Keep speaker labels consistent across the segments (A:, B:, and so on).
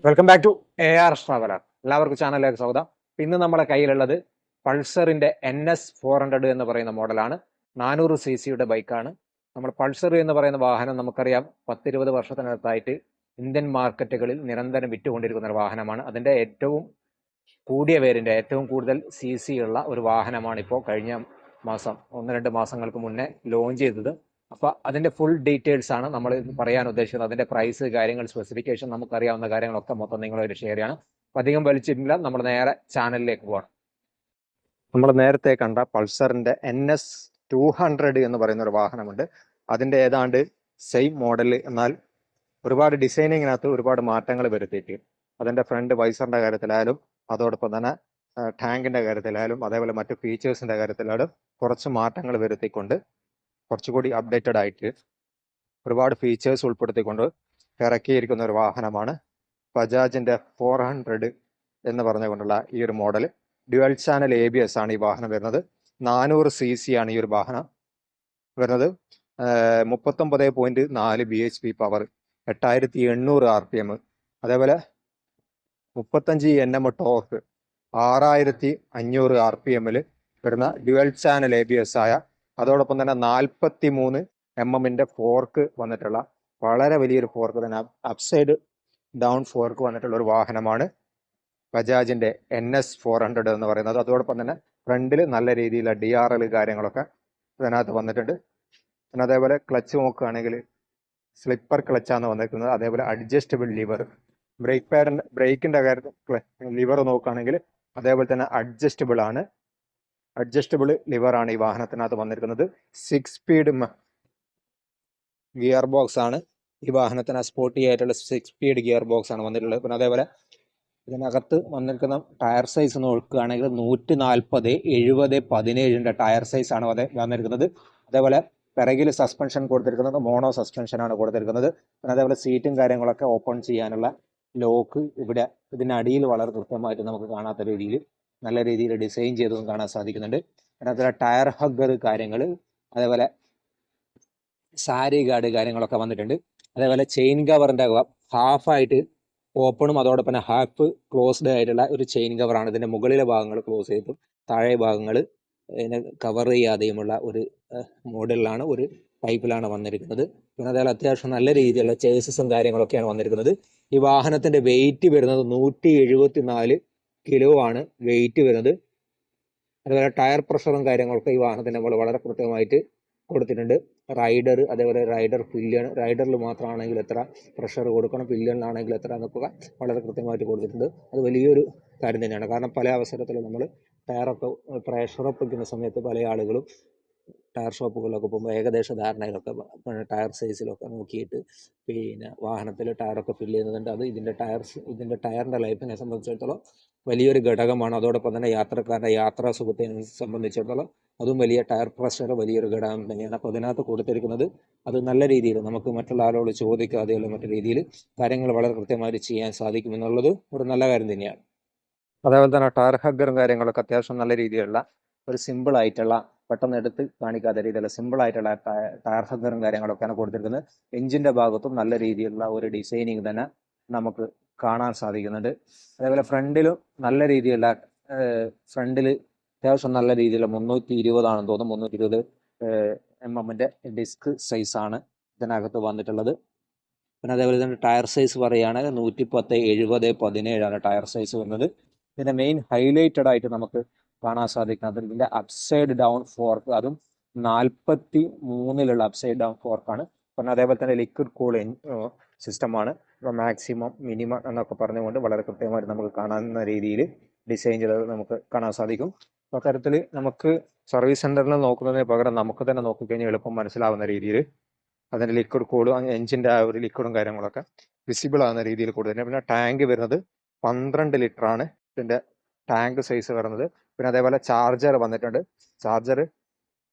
A: Welcome back to AR traveller. എല്ലാവർക്കും ചാനലിലേക്ക് സ്വാഗതം. ഇന്ന് നമ്മുടെ കയ്യിലുള്ളത് പൾസറിന്റെ NS400 എന്ന് പറയുന്ന മോഡലാണ്. 400 cc ബൈക്കാണ്. നമ്മൾ പൾസർ എന്ന് പറയുന്ന വാഹനം നമുക്കറിയാം 10-20 വർഷത്തിനകത്തായിട്ട് ഇന്ത്യൻ മാർക്കറ്റുകളിൽ നിരന്തരം വിറ്റുകൊണ്ടിരിക്കുന്ന ഒരു വാഹനമാണ്. അതിന്റെ ഏറ്റവും കൂടിയ വേരിയന്റ്, ഏറ്റവും കൂടുതൽ CC ഉള്ള ഒരു വാഹനമാണ് ഇപ്പോൾ കഴിഞ്ഞ മാസം 1-2 മാസങ്ങൾക്ക് മുന്നേ ലോഞ്ച് ചെയ്തത്. അപ്പൊ അതിന്റെ ഫുൾ ഡീറ്റെയിൽസ് ആണ് നമ്മൾ പറയാൻ ഉദ്ദേശിക്കുന്നത്. അതിന്റെ പ്രൈസ്, കാര്യങ്ങൾ, സ്പെസിഫിക്കേഷൻ, നമുക്കറിയാവുന്ന കാര്യങ്ങളൊക്കെ മൊത്തം നിങ്ങളൊരു ഷെയർ ചെയ്യണം. അപ്പൊ അധികം വലിച്ചിട്ടില്ല, നമ്മൾ നേരെ ചാനലിലേക്ക് പോകണം. നമ്മൾ നേരത്തെ കണ്ട പൾസറിന്റെ NS200 എന്ന് പറയുന്ന ഒരു വാഹനമുണ്ട്. അതിന്റെ ഏതാണ്ട് സെയിം മോഡൽ, എന്നാൽ ഒരുപാട് ഡിസൈനിങ്ങിനകത്ത് ഒരുപാട് മാറ്റങ്ങൾ വരുത്തിയിട്ട് അതിന്റെ ഫ്രണ്ട് വൈസറിന്റെ കാര്യത്തിലായാലും അതോടൊപ്പം തന്നെ ടാങ്കിന്റെ കാര്യത്തിലായാലും അതേപോലെ മറ്റു ഫീച്ചേഴ്സിന്റെ കാര്യത്തിലായാലും കുറച്ച് മാറ്റങ്ങൾ വരുത്തിക്കൊണ്ട് കുറച്ചുകൂടി അപ്ഡേറ്റഡ് ആയിട്ട് ഒരുപാട് ഫീച്ചേഴ്സ് ഉൾപ്പെടുത്തിക്കൊണ്ട് ഇറക്കിയിരിക്കുന്ന ഒരു വാഹനമാണ് ബജാജിന്റെ 400 എന്ന് പറഞ്ഞുകൊണ്ടുള്ള ഈ ഒരു മോഡൽ. ഡ്യുവൽ ചാനൽ ABS ആണ് ഈ വാഹനം വരുന്നത്. 400 cc ആണ് ഈ ഒരു വാഹനം വരുന്നത്. 39.4 bhp പവർ, 8800 RPM, അതേപോലെ 35 Nm ടോർക്ക്, 6500 RPM വരുന്ന ഡ്യുവൽ ചാനൽ ABS ആയ, അതോടൊപ്പം തന്നെ 43 mm ഫോർക്ക് വന്നിട്ടുള്ള വളരെ വലിയൊരു ഫോർക്ക് തന്നെ, അപ്സൈഡ് ഡൗൺ ഫോർക്ക് വന്നിട്ടുള്ള ഒരു വാഹനമാണ് ബജാജിന്റെ NS400 എന്ന് പറയുന്നത്. അതോടൊപ്പം തന്നെ ഫ്രണ്ടിൽ നല്ല രീതിയിലുള്ള DRL കാര്യങ്ങളൊക്കെ ഇതിനകത്ത് വന്നിട്ടുണ്ട്. പിന്നെ അതേപോലെ ക്ലച്ച് നോക്കുകയാണെങ്കിൽ സ്ലിപ്പർ ക്ലച്ചാണ് വന്നിരിക്കുന്നത്. അതേപോലെ അഡ്ജസ്റ്റബിൾ ലിവർ, ബ്രേക്കിന്റെ കാര്യത്തിൽ ലിവർ നോക്കുകയാണെങ്കിൽ അതേപോലെ തന്നെ അഡ്ജസ്റ്റബിൾ ആണ്. അഡ്ജസ്റ്റബിൾ ലിവർ ആണ് ഈ വാഹനത്തിനകത്ത് വന്നിരിക്കുന്നത്. 6 സ്പീഡ് ഗിയർ ബോക്സ് ആണ് ഈ വാഹനത്തിന്. സ്പോർട്ടി ആയിട്ടുള്ള 6 സ്പീഡ് ഗിയർ ബോക്സ് ആണ് വന്നിട്ടുള്ളത്. പിന്നെ അതേപോലെ ഇതിനകത്ത് വന്നിരിക്കുന്ന ടയർ സൈസ് നോക്കുകയാണെങ്കിൽ 140, 70, 17 ടയർ സൈസ് ആണ് വന്നിരിക്കുന്നത്. അതേപോലെ പിറകിൽ സസ്പെൻഷൻ കൊടുത്തിരിക്കുന്നത് മോണോ സസ്പെൻഷൻ ആണ് കൊടുത്തിരിക്കുന്നത്. പിന്നെ അതേപോലെ സീറ്റും കാര്യങ്ങളൊക്കെ ഓപ്പൺ ചെയ്യാനുള്ള ലോക്ക് ഇവിടെ ഇതിനടിയിൽ വളരെ കൃത്യമായിട്ട് നമുക്ക് കാണാത്ത രീതിയിൽ നല്ല രീതിയിൽ ഡിസൈൻ ചെയ്തതും കാണാൻ സാധിക്കുന്നുണ്ട്. പിന്നെ അതേപോലെ ടയർ ഹഗ്ഗർ കാര്യങ്ങൾ, അതേപോലെ സാരി ഗാർഡ് കാര്യങ്ങളൊക്കെ വന്നിട്ടുണ്ട്. അതേപോലെ ചെയിൻ കവറിന്റെ ഹാഫായിട്ട് ഓപ്പണും അതോടൊപ്പം തന്നെ ഹാഫ് ക്ലോസ്ഡ് ആയിട്ടുള്ള ഒരു ചെയിൻ കവറാണ്. ഇതിന്റെ മുകളിലെ ഭാഗങ്ങൾ ക്ലോസ് ചെയ്തും താഴെ ഭാഗങ്ങൾ കവർ ചെയ്യാതെയുമുള്ള ഒരു മോഡലിലാണ്, ഒരു ടൈപ്പിലാണ് വന്നിരിക്കുന്നത്. പിന്നെ അതേപോലെ അത്യാവശ്യം നല്ല രീതിയിലുള്ള ചേസസും കാര്യങ്ങളൊക്കെയാണ് വന്നിരിക്കുന്നത്. ഈ വാഹനത്തിന്റെ വെയിറ്റ് വരുന്നത് 174 കിലോ ആണ് വെയിറ്റ് വരുന്നത്. അതുപോലെ ടയർ പ്രഷറും കാര്യങ്ങളൊക്കെ ഈ വാഹനത്തിന് നമ്മൾ വളരെ കൃത്യമായിട്ട് കൊടുത്തിട്ടുണ്ട്. റൈഡർ, അതേപോലെ റൈഡർ പില്ലിയൺ, റൈഡറിൽ മാത്രമാണെങ്കിൽ എത്ര പ്രഷർ കൊടുക്കണം, പില്ലിയണിലാണെങ്കിൽ എത്ര എന്നൊക്കെ വളരെ കൃത്യമായിട്ട് കൊടുത്തിട്ടുണ്ട്. അത് വലിയൊരു കാര്യം തന്നെയാണ്. കാരണം പല അവസരത്തിലും നമ്മൾ ടയറൊക്കെ പ്രഷർ അപ്പ് വയ്ക്കുന്ന സമയത്ത് പല ആളുകളും ടയർ ഷോപ്പുകളിലൊക്കെ പോകുമ്പോൾ ഏകദേശ ധാരണയിലൊക്കെ ടയർ സൈസിലൊക്കെ നോക്കിയിട്ട് പിന്നെ വാഹനത്തിൽ ടയറൊക്കെ ഫില്ല് ചെയ്യുന്നുണ്ട്. അത് ഇതിൻ്റെ ടയറിൻ്റെ ലൈഫിനെ സംബന്ധിച്ചിടത്തോളം വലിയൊരു ഘടകമാണ്. അതോടൊപ്പം തന്നെ യാത്രക്കാരുടെ യാത്രാ സുഖത്തെ സംബന്ധിച്ചിടത്തോളം അതും വലിയ ടയർ പ്രഷർ വലിയൊരു ഘടകം തന്നെയാണ്. അപ്പോൾ അതിനകത്ത് കൊടുത്തിരിക്കുന്നത് അത് നല്ല രീതിയിൽ നമുക്ക് മറ്റുള്ള ആളോട് ചോദിക്കാതെയുള്ള മറ്റു രീതിയിൽ കാര്യങ്ങൾ വളരെ കൃത്യമായിട്ട് ചെയ്യാൻ സാധിക്കുമെന്നുള്ളത് ഒരു നല്ല കാര്യം തന്നെയാണ്. അതേപോലെ തന്നെ ടയർ ഹഗ്ഗറും കാര്യങ്ങളൊക്കെ അത്യാവശ്യം നല്ല രീതിയിലുള്ള ഒരു സിമ്പിൾ ആയിട്ടുള്ള, പെട്ടെന്ന് എടുത്ത് കാണിക്കാത്ത രീതിയിലുള്ള സിമ്പിൾ ആയിട്ടുള്ള ടയർ ഹഗ്ഗറും കാര്യങ്ങളൊക്കെയാണ് കൊടുത്തിരിക്കുന്നത്. എഞ്ചിന്റെ ഭാഗത്തും നല്ല രീതിയിലുള്ള ഒരു ഡിസൈനിങ് തന്നെ നമുക്ക് കാണാൻ സാധിക്കുന്നുണ്ട്. അതേപോലെ ഫ്രണ്ടിലും നല്ല രീതിയിലുള്ള ഫ്രണ്ടിൽ അത്യാവശ്യം നല്ല രീതിയിലുള്ള 320 ആണെന്ന് തോന്നുന്നു, 320 mm ഡിസ്ക് സൈസാണ് ഇതിനകത്ത് വന്നിട്ടുള്ളത്. പിന്നെ അതേപോലെ തന്നെ ടയർ സൈസ് പറയുകയാണെങ്കിൽ 110, 70, 17 ടയർ സൈസ് വരുന്നത്. ഇതിന്റെ മെയിൻ ഹൈലൈറ്റഡ് ആയിട്ട് നമുക്ക് കാണാൻ സാധിക്കുന്നത് ഇതിന്റെ അപ്സൈഡ് ഡൗൺ ഫോർക്ക്, അതും 43 അപ്സൈഡ് ഡൗൺ ഫോർക്കാണ്. പിന്നെ അതേപോലെ തന്നെ ലിക്വിഡ് കൂളിംഗ് സിസ്റ്റമാണ്. മാക്സിമം മിനിമം എന്നൊക്കെ പറഞ്ഞുകൊണ്ട് വളരെ കൃത്യമായിട്ട് നമുക്ക് കാണാവുന്ന രീതിയിൽ ഡിസൈൻ ചെയ്തത് നമുക്ക് കാണാൻ സാധിക്കും. അത്തരത്തിൽ നമുക്ക് സർവീസ് സെന്ററിൽ നോക്കുന്നതിന് പകരം നമുക്ക് തന്നെ നോക്കിക്കഴിഞ്ഞാൽ എളുപ്പം മനസ്സിലാവുന്ന രീതിയിൽ അതിന്റെ ലിക്വിഡ് കൂളും എഞ്ചിന്റെ ആ ഒരു ലിക്വിഡും കാര്യങ്ങളൊക്കെ വിസിബിൾ ആവുന്ന രീതിയിൽ കൂടുതൽ. പിന്നെ ടാങ്ക് വരുന്നത് 12 ലിറ്റർ ആണ് ഇതിന്റെ ടാങ്ക് സൈസ് വരുന്നത്. പിന്നെ അതേപോലെ ചാർജർ വന്നിട്ടുണ്ട്. ചാർജർ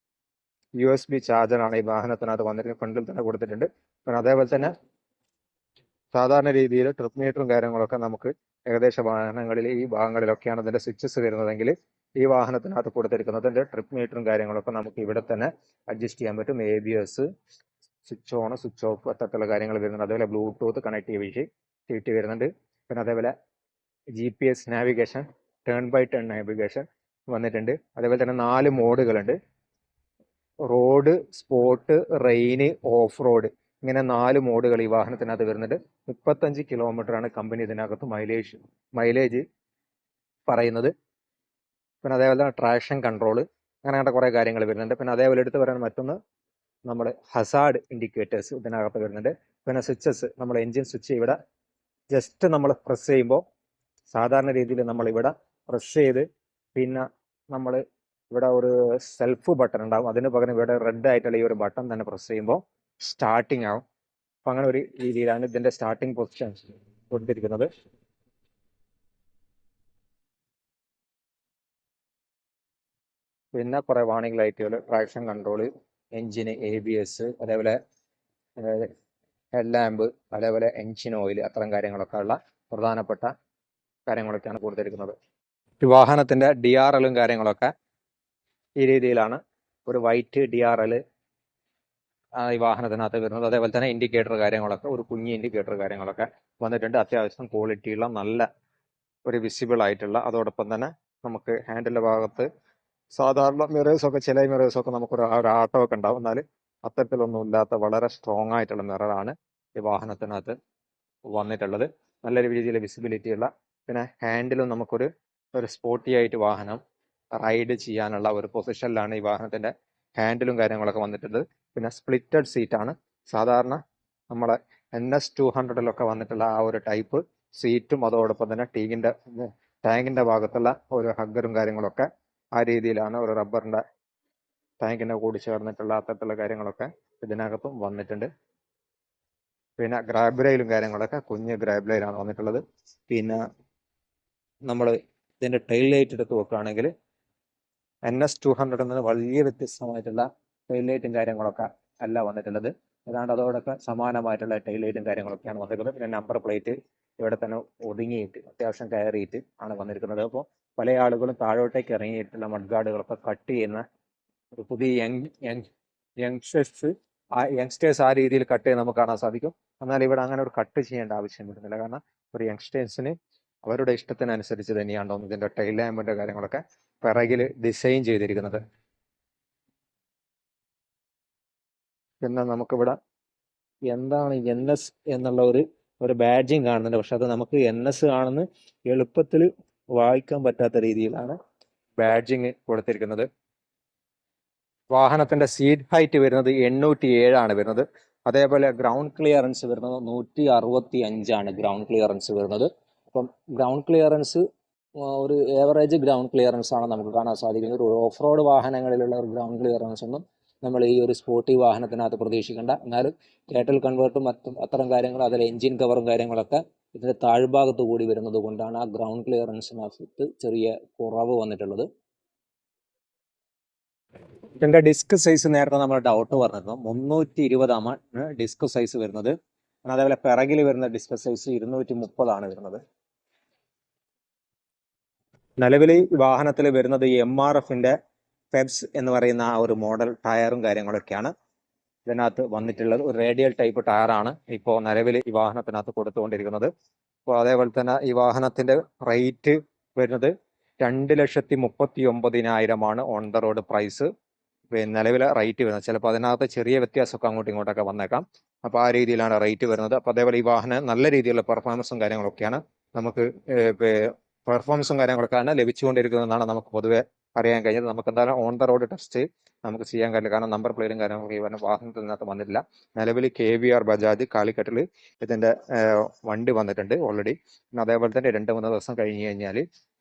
A: USB ചാർജറാണ് ഈ വാഹനത്തിനകത്ത് വന്നിട്ട് ഫ്രണ്ടിൽ തന്നെ കൊടുത്തിട്ടുണ്ട്. പിന്നെ അതേപോലെ തന്നെ സാധാരണ രീതിയിൽ ട്രിപ്പ് മീറ്ററും കാര്യങ്ങളൊക്കെ നമുക്ക് ഏകദേശ വാഹനങ്ങളിൽ ഈ ഭാഗങ്ങളിലൊക്കെയാണ് അതിന്റെ സ്വിച്ചസ് വരുന്നതെങ്കിൽ ഈ വാഹനത്തിനകത്ത് കൊടുത്തിരിക്കുന്നതിന്റെ ട്രിപ്പ് മീറ്ററും കാര്യങ്ങളൊക്കെ നമുക്ക് ഇവിടെ തന്നെ അഡ്ജസ്റ്റ് ചെയ്യാൻ പറ്റും. ABS, switch on, switch off, അത്തരത്തിലുള്ള കാര്യങ്ങൾ വരുന്നുണ്ട്. അതുപോലെ ബ്ലൂടൂത്ത് കണക്ടിവിറ്റി വരുന്നുണ്ട്. പിന്നെ അതേപോലെ GPS navigation, turn by turn navigation വന്നിട്ടുണ്ട്. അതേപോലെ തന്നെ 4 മോഡുകളുണ്ട്. Road, sport, rain, off road, ഇങ്ങനെ 4 മോഡുകൾ ഈ വാഹനത്തിനകത്ത് വരുന്നുണ്ട്. 35 കിലോമീറ്ററാണ് കമ്പനി ഇതിനകത്ത് മൈലേജ് പറയുന്നത്. പിന്നെ അതേപോലെ തന്നെ ട്രാക്ഷൻ കൺട്രോള്, അങ്ങനെയുള്ള കുറേ കാര്യങ്ങൾ വരുന്നുണ്ട്. പിന്നെ അതേപോലെ എടുത്ത് പറയുന്ന മറ്റൊന്ന് നമ്മൾ ഹസാർഡ് ഇൻഡിക്കേറ്റേഴ്സ് ഇതിനകത്ത് വരുന്നുണ്ട്. പിന്നെ സ്വിച്ചസ്, നമ്മൾ എൻജിൻ സ്വിച്ച് ഇവിടെ ജസ്റ്റ് നമ്മൾ പ്രസ് ചെയ്യുമ്പോൾ സാധാരണ രീതിയിൽ നമ്മൾ ഇവിടെ പ്രസ് ചെയ്ത് പിന്നെ നമ്മൾ ഇവിടെ ഒരു സെൽഫ് ബട്ടൺ ഉണ്ടാവും, അതിന് പകരം ഇവിടെ റെഡ് ആയിട്ടുള്ള ഈ ഒരു ബട്ടൺ തന്നെ പ്രസ് ചെയ്യുമ്പോൾ സ്റ്റാർട്ടിങ് ആവും. അപ്പം അങ്ങനെ ഒരു രീതിയിലാണ് ഇതിൻ്റെ സ്റ്റാർട്ടിങ് പൊസിഷൻ കൊടുത്തിരിക്കുന്നത്. പിന്നെ കുറേ വാണിംഗ് ലൈറ്റുകൾ, ട്രാക്ഷൻ കൺട്രോൾ, എൻജിന്, ABS, അതേപോലെ ഹെഡ് ലാമ്പ്, അതേപോലെ എൻജിൻ ഓയിൽ, അത്തരം കാര്യങ്ങളൊക്കെ ഉള്ള പ്രധാനപ്പെട്ട കാര്യങ്ങളൊക്കെയാണ് കൊടുത്തിരിക്കുന്നത്. ഈ വാഹനത്തിൻ്റെ DRLും കാര്യങ്ങളൊക്കെ ഈ രീതിയിലാണ്. ഒരു വൈറ്റ് DRL ഈ വാഹനത്തിനകത്ത് വരുന്നത്. അതേപോലെ തന്നെ ഇൻഡിക്കേറ്റർ കാര്യങ്ങളൊക്കെ, ഒരു കുഞ്ഞ് ഇൻഡിക്കേറ്റർ കാര്യങ്ങളൊക്കെ വന്നിട്ടുണ്ട്. അത്യാവശ്യം ക്വാളിറ്റിയുള്ള നല്ല ഒരു വിസിബിൾ ആയിട്ടുള്ള, അതോടൊപ്പം തന്നെ നമുക്ക് ഹാൻഡിലിൻ്റെ ഭാഗത്ത് സാധാരണ മിറേഴ്സൊക്കെ, ചില മിറേഴ്സൊക്കെ നമുക്കൊരു ആട്ടമൊക്കെ ഉണ്ടാവും, എന്നാൽ അത്തരത്തിലൊന്നും ഇല്ലാത്ത വളരെ സ്ട്രോങ് ആയിട്ടുള്ള മിററാണ് ഈ വാഹനത്തിനകത്ത് വന്നിട്ടുള്ളത്. നല്ലൊരു രീതിയിൽ വിസിബിലിറ്റി ഉള്ള, പിന്നെ ഹാൻഡിലും നമുക്കൊരു സ്പോർട്ടി ആയിട്ട് വാഹനം റൈഡ് ചെയ്യാനുള്ള ഒരു പൊസിഷനിലാണ് ഈ വാഹനത്തിൻ്റെ ഹാൻഡിലും കാര്യങ്ങളൊക്കെ വന്നിട്ടുള്ളത്. പിന്നെ സ്പ്ലിറ്റഡ് സീറ്റാണ്, സാധാരണ നമ്മളെ NS200 വന്നിട്ടുള്ള ആ ഒരു ടൈപ്പ് സീറ്റും, അതോടൊപ്പം തന്നെ ടാങ്കിൻ്റെ ഭാഗത്തുള്ള ഒരു ഹഗ്ഗറും കാര്യങ്ങളൊക്കെ ആ രീതിയിലാണ്. ഒരു റബ്ബറിൻ്റെ ടാങ്കിൻ്റെ കൂടി ചേർന്നിട്ടുള്ള അത്തരത്തിലുള്ള കാര്യങ്ങളൊക്കെ ഇതിനകത്തും വന്നിട്ടുണ്ട്. പിന്നെ ഗ്രാബ് റെയിലും കാര്യങ്ങളൊക്കെ കുഞ്ഞ് ഗ്രാബ് റെയിലാണ് വന്നിട്ടുള്ളത്. പിന്നെ നമ്മൾ ഇതിൻ്റെ ടൈൽ ലൈറ്റ് എടുത്ത് നോക്കുകയാണെങ്കിൽ NS200 നിന്ന് വലിയ വ്യത്യസ്തമായിട്ടുള്ള ടൈൽ ലൈറ്റും കാര്യങ്ങളൊക്കെ അല്ല വന്നിട്ടുള്ളത്. ഏതാണ്ട് അതോടൊക്കെ സമാനമായിട്ടുള്ള ടൈൽ ലൈറ്റും കാര്യങ്ങളൊക്കെയാണ് വന്നിരിക്കുന്നത്. പിന്നെ നമ്പർ പ്ലേറ്റ് ഇവിടെ തന്നെ ഒതുങ്ങിയിട്ട് അത്യാവശ്യം കയറിയിട്ട് ആണ് വന്നിരിക്കുന്നത്. അപ്പോൾ പല ആളുകളും താഴോട്ടേക്ക് ഇറങ്ങിയിട്ടുള്ള മഡ്ഗാർഡുകളൊക്കെ കട്ട് ചെയ്യുന്ന ഒരു പുതിയ യങ്സ്റ്റേഴ്സ് ആ രീതിയിൽ കട്ട് ചെയ്ത് നമുക്ക് കാണാൻ സാധിക്കും. എന്നാൽ ഇവിടെ അങ്ങനെ ഒരു കട്ട് ചെയ്യേണ്ട ആവശ്യം വരുന്നില്ല. കാരണം ഒരു യങ്സ്റ്റേഴ്സിന് അവരുടെ ഇഷ്ടത്തിനനുസരിച്ച് തന്നെയാണോ ഇതിൻ്റെ ടൈൽ ലാമ്പിൻ്റെ കാര്യങ്ങളൊക്കെ പിറകിൽ ഡിസൈൻ ചെയ്തിരിക്കുന്നത്. പിന്നെ നമുക്കിവിടെ എന്താണ് NS എന്നുള്ള ഒരു ബാഡ്ജിങ് കാണുന്നുണ്ട്. പക്ഷെ അത് നമുക്ക് NS ആണെന്ന് എളുപ്പത്തിൽ വായിക്കാൻ പറ്റാത്ത രീതിയിലാണ് ബാഡ്ജിങ് കൊടുത്തിരിക്കുന്നത്. വാഹനത്തിന്റെ സീറ്റ് ഹൈറ്റ് വരുന്നത് 807 ആണ് വരുന്നത്. അതേപോലെ ഗ്രൗണ്ട് ക്ലിയറൻസ് വരുന്നത് 165 ആണ് ഗ്രൗണ്ട് ക്ലിയറൻസ് വരുന്നത്. അപ്പം ഗ്രൗണ്ട് ക്ലിയറൻസ് ഒരു ഏവറേജ് ഗ്രൗണ്ട് ക്ലിയറൻസ് ആണ് നമുക്ക് കാണാൻ സാധിക്കുന്നത്. ഒരു ഓഫ് റോഡ് വാഹനങ്ങളിലുള്ള ഒരു ഗ്രൗണ്ട് ക്ലിയറൻസ് ഒന്നും നമ്മൾ ഈ ഒരു സ്പോർട്ടി വാഹനത്തിനകത്ത് പ്രതീക്ഷിക്കേണ്ട. എന്നാലും കേറ്റൽ കൺവേർട്ടും മറ്റും അത്തരം കാര്യങ്ങൾ, അതിൽ എൻജിൻ കവറും കാര്യങ്ങളൊക്കെ ഇതിൻ്റെ താഴ്ഭാഗത്ത് കൂടി വരുന്നത് കൊണ്ടാണ് ആ ഗ്രൗണ്ട് ക്ലിയറൻസിനകത്ത് ചെറിയ കുറവ് വന്നിട്ടുള്ളത്. ഇതിൻ്റെ ഡിസ്ക് സൈസ് നേരത്തെ നമ്മൾ ഡൗട്ട് പറഞ്ഞിരുന്നു, 320 ഡിസ്ക് സൈസ് വരുന്നത്. അതേപോലെ പിറകിൽ വരുന്ന ഡിസ്ക് സൈസ് 230 വരുന്നത്. നിലവിൽ വാഹനത്തിൽ വരുന്നത് MRFന്റെ ഫെബ്സ് എന്ന് പറയുന്ന ആ ഒരു മോഡൽ ടയറും കാര്യങ്ങളൊക്കെയാണ് ഇതിനകത്ത് വന്നിട്ടുള്ളത്. ഒരു റേഡിയൽ ടൈപ്പ് ടയറാണ് ഇപ്പോൾ നിലവിൽ ഈ വാഹനത്തിനകത്ത് കൊടുത്തുകൊണ്ടിരിക്കുന്നത്. അപ്പോൾ അതേപോലെ തന്നെ ഈ വാഹനത്തിന്റെ റേറ്റ് വരുന്നത് 2,39,000 ഓൺ ദ റോഡ് പ്രൈസ് നിലവിലെ റേറ്റ് വരുന്നത്. ചിലപ്പോൾ അതിനകത്ത് ചെറിയ വ്യത്യാസമൊക്കെ അങ്ങോട്ടും ഇങ്ങോട്ടൊക്കെ വന്നേക്കാം. അപ്പോൾ ആ രീതിയിലാണ് റേറ്റ് വരുന്നത്. അപ്പോൾ അതേപോലെ ഈ വാഹനം നല്ല രീതിയിലുള്ള പെർഫോമൻസും കാര്യങ്ങളൊക്കെയാണ് നമുക്ക് പെർഫോമൻസും കാര്യങ്ങളൊക്കെയാണ് ലഭിച്ചുകൊണ്ടിരിക്കുന്നതെന്നാണ് നമുക്ക് പൊതുവെ അറിയാൻ കഴിഞ്ഞത്. നമുക്ക് എന്തായാലും ഓൺ ദ റോഡ് ടെസ്റ്റ് നമുക്ക് ചെയ്യാൻ കഴിയില്ല, കാരണം നമ്പർ പ്ലേറ്റും കാര്യങ്ങളൊക്കെ ഈ വാഹനത്തിനകത്ത് വന്നിട്ടില്ല. നിലവിൽ KVR ബജാജ് കാലിക്കട്ടിൽ ഇതിൻ്റെ വണ്ടി വന്നിട്ടുണ്ട് ഓൾറെഡി. പിന്നെ അതേപോലെ തന്നെ 2-3 ദിവസം കഴിഞ്ഞ് കഴിഞ്ഞാൽ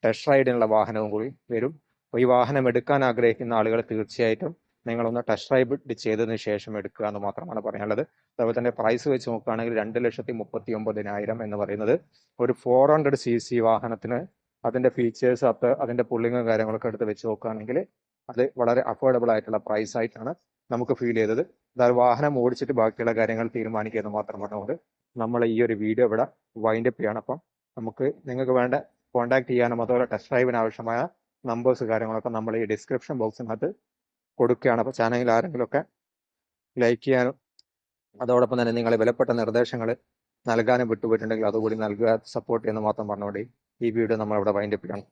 A: ടെസ്റ്റ് റൈഡിനുള്ള വാഹനവും കൂടി വരും. അപ്പോൾ ഈ വാഹനം എടുക്കാൻ ആഗ്രഹിക്കുന്ന ആളുകൾ തീർച്ചയായിട്ടും നിങ്ങളൊന്ന് ടെസ്റ്റ് റൈഡ് ചെയ്തതിന് ശേഷം എടുക്കുക എന്ന് മാത്രമാണ് പറയാനുള്ളത്. അതുപോലെ തന്നെ പ്രൈസ് വെച്ച് നോക്കുകയാണെങ്കിൽ 2,39,000 എന്ന് പറയുന്നത് ഒരു 400cc വാഹനത്തിന് അതിൻ്റെ ഫീച്ചേഴ്സ് അതിൻ്റെ പുള്ളിങ്ങും കാര്യങ്ങളൊക്കെ എടുത്ത് വെച്ച് നോക്കുകയാണെങ്കിൽ അത് വളരെ അഫോർഡബിൾ ആയിട്ടുള്ള പ്രൈസ് ആയിട്ടാണ് നമുക്ക് ഫീൽ ചെയ്തത്. അതായത് വാഹനം ഓടിച്ചിട്ട് ബാക്കിയുള്ള കാര്യങ്ങൾ തീരുമാനിക്കുക എന്ന് മാത്രം പറഞ്ഞുകൊണ്ട് നമ്മൾ ഈ ഒരു വീഡിയോ ഇവിടെ വൈൻഡപ്പ് ചെയ്യണം. അപ്പം നിങ്ങൾക്ക് വേണ്ട കോൺടാക്ട് ചെയ്യാനും അതുപോലെ ടെസ്റ്റ് ഡ്രൈവിന് ആവശ്യമായ നമ്പേഴ്സ് കാര്യങ്ങളൊക്കെ നമ്മൾ ഈ ഡിസ്ക്രിപ്ഷൻ ബോക്സിനകത്ത് കൊടുക്കുകയാണ്. അപ്പോൾ ചാനലിൽ ആരെങ്കിലുമൊക്കെ ലൈക്ക് ചെയ്യാനും അതോടൊപ്പം തന്നെ നിങ്ങളെ വിലപ്പെട്ട നിർദ്ദേശങ്ങൾ നൽകാനും വിട്ടുപോയിട്ടുണ്ടെങ്കിൽ അതുകൂടി നൽകുക, സപ്പോർട്ട് ചെയ്യുന്ന മാത്രം പറഞ്ഞുകൊണ്ട് ഈ വീഡിയോ നമ്മളിവിടെ വൈൻഡപ്പ് ചെയ്യണം.